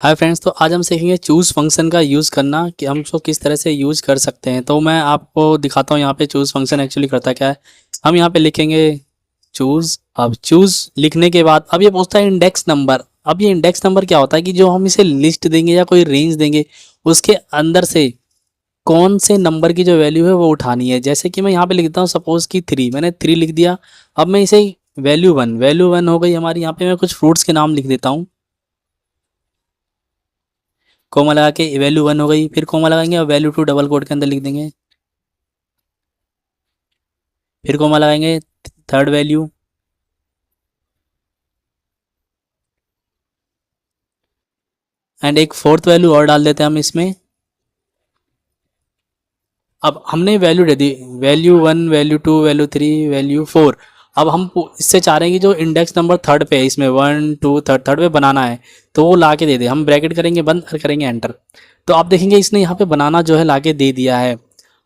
Hi friends, तो आज हम सीखेंगे चूज़ फंक्शन का यूज़ करना कि हम उसको किस तरह से यूज़ कर सकते हैं। तो मैं आपको दिखाता हूँ यहाँ पे चूज़ फंक्शन एक्चुअली करता क्या है। हम यहाँ पे लिखेंगे चूज़। अब चूज़ लिखने के बाद अब ये पूछता है इंडेक्स नंबर। अब ये इंडेक्स नंबर क्या होता है कि जो हम इसे लिस्ट देंगे या कोई रेंज देंगे, उसके अंदर से कौन से नंबर की जो वैल्यू है वो उठानी है। जैसे कि मैं यहाँ पे लिख देता हूँ सपोज़ कि 3, मैंने 3 लिख दिया। अब मैं इसे वैल्यू 1 हो गई हमारी। यहाँ पे मैं कुछ फ्रूट्स के नाम लिख देता हूँ, कोमा लगा के वैल्यू 1 हो गई। फिर कोमा लगाएंगे और वैल्यू 2 डबल कोट के अंदर लिख देंगे। फिर कोमा लगाएंगे, थर्ड वैल्यू, एंड एक फोर्थ वैल्यू और डाल देते हैं हम इसमें। अब हमने वैल्यू दे दी, वैल्यू 1, वैल्यू 2, वैल्यू 3, वैल्यू 4। अब हम इससे चाह रहे हैं कि जो इंडेक्स नंबर थर्ड पे है, इसमें 1 2 थर्ड थर्ड पे बनाना है, तो वो ला के दे दे। हम ब्रैकेट करेंगे बंद और करेंगे एंटर। तो आप देखेंगे इसने यहाँ पे बनाना जो है ला के दे दिया है।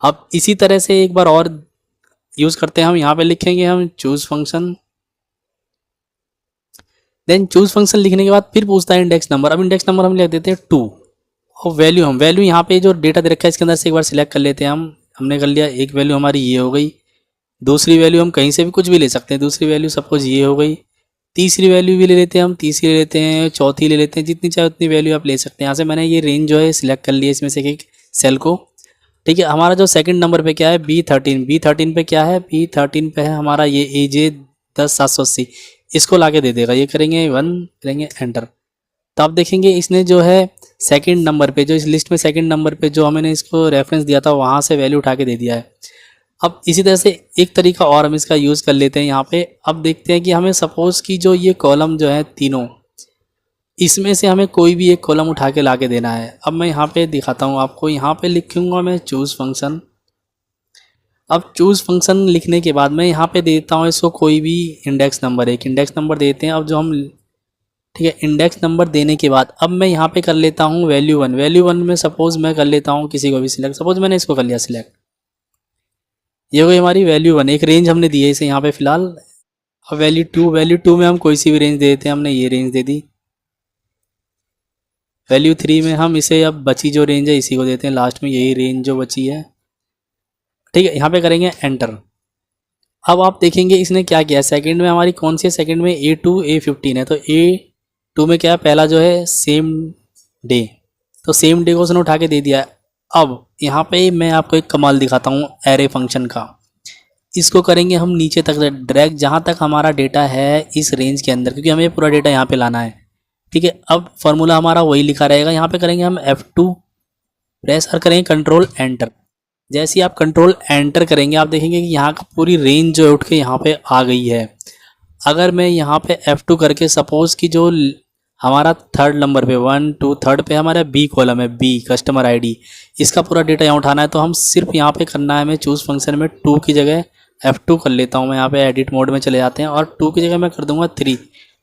अब इसी तरह से एक बार और यूज़ करते हैं। हम यहाँ पे लिखेंगे हम choose function. Then choose function लिखने के बाद फिर पूछता है इंडेक्स नंबर। अब इंडेक्स नंबर हम लिख देते हैं 2। और वैल्यू यहाँ पे जो डेटा दे रखा है इसके अंदर से एक बार सिलेक्ट कर लेते हैं हम। हमने कर लिया, एक वैल्यू हमारी ये हो गई। दूसरी वैल्यू हम कहीं से भी कुछ भी ले सकते हैं। दूसरी वैल्यू सपोज ये हो गई। तीसरी वैल्यू भी ले लेते हैं हम, तीसरी ले लेते हैं, चौथी ले लेते हैं, जितनी चाहे उतनी वैल्यू आप ले सकते हैं। यहाँ से मैंने ये रेंज जो है सिलेक्ट कर लिया इसमें से एक सेल को। ठीक है, हमारा जो सेकंड नंबर पे क्या है, बी थर्टीन पे क्या है, बी थर्टीन पे है हमारा ये AJ10 780। इसको लाके दे देगा। ये करेंगे 1, करेंगे एंटर। तो आप देखेंगे इसने जो है सेकंड नंबर पे, जो इस लिस्ट में सेकंड नंबर पे जो हमने इसको रेफरेंस दिया था वहाँ से वैल्यू उठा के दे दिया है। अब इसी तरह से एक तरीका और हम इसका यूज़ कर लेते हैं यहाँ पे। अब देखते हैं कि हमें सपोज़ कि जो ये कॉलम जो है तीनों, इसमें से हमें कोई भी एक कॉलम उठा के ला के देना है। अब मैं यहाँ पे दिखाता हूँ आपको। यहाँ पे लिखूँगा मैं चूज़ फंक्शन। अब चूज़ फंक्शन लिखने के बाद मैं यहाँ पे देता हूँ इसको कोई भी इंडेक्स नंबर, एक इंडेक्स नंबर देते हैं। अब जो हम, ठीक है, इंडेक्स नंबर देने के बाद अब मैं यहाँ पे कर लेता हूँ वैल्यू 1 में सपोज़ मैं कर लेता हूँ किसी को भी सिलेक्ट। सपोज़ मैंने इसको कर लिया सिलेक्ट। ये हुई हमारी वैल्यू 1। एक रेंज हमने दी है इसे यहाँ पे फ़िलहाल। अब वैल्यू 2 में हम कोई सी भी रेंज दे देते हैं। हमने ये रेंज दे दी। वैल्यू 3 में हम इसे, अब बची जो रेंज है इसी को देते हैं लास्ट में, यही रेंज जो बची है। ठीक है, यहाँ पे करेंगे एंटर। अब आप देखेंगे इसने क्या किया। सेकंड में हमारी कौन सी है, सेकंड में A2 A15 है। तो A2 में क्या है, पहला जो है सेम डे, तो सेम डे को उसने उठा के दे दिया है। अब यहाँ पे मैं आपको एक कमाल दिखाता हूँ एरे फंक्शन का। इसको करेंगे हम नीचे तक ड्रैग, जहाँ तक हमारा डेटा है इस रेंज के अंदर, क्योंकि हमें पूरा डेटा यहाँ पे लाना है। ठीक है, अब फॉर्मूला हमारा वही लिखा रहेगा। यहाँ पे करेंगे हम F2 प्रेस और करेंगे कंट्रोल एंटर। जैसे ही आप कंट्रोल एंटर करेंगे आप देखेंगे कि यहाँ का पूरी रेंज जो है उठ के यहाँ पे आ गई है। अगर मैं यहाँ पे F2 करके सपोज़ कि जो हमारा थर्ड नंबर पे 1 2 थर्ड पे हमारा बी कॉलम है, बी कस्टमर आईडी, इसका पूरा डेटा यहाँ उठाना है, तो हम सिर्फ यहाँ पे करना है, मैं चूज़ फंक्शन में 2 की जगह F2 कर लेता हूँ। मैं यहाँ पे एडिट मोड में चले जाते हैं और 2 की जगह मैं कर दूंगा 3।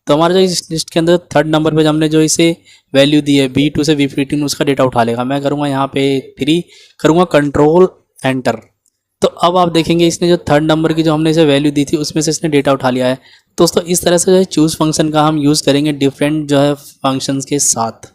तो हमारा जो इस लिस्ट के अंदर थर्ड नंबर पे जो हमने जो इसे वैल्यू दी है B2 से B15, उसका डेटा उठा लेगा। मैं करूँगा यहाँ पे 3, करूँगा कंट्रोल एंटर। तो अब आप देखेंगे इसने जो थर्ड नंबर की जो हमने इसे वैल्यू दी थी उसमें से इसने डेटा उठा लिया है। दोस्तों इस तरह से जो है चूज़ फंक्शन का हम यूज़ करेंगे डिफरेंट जो है फंक्शंस के साथ।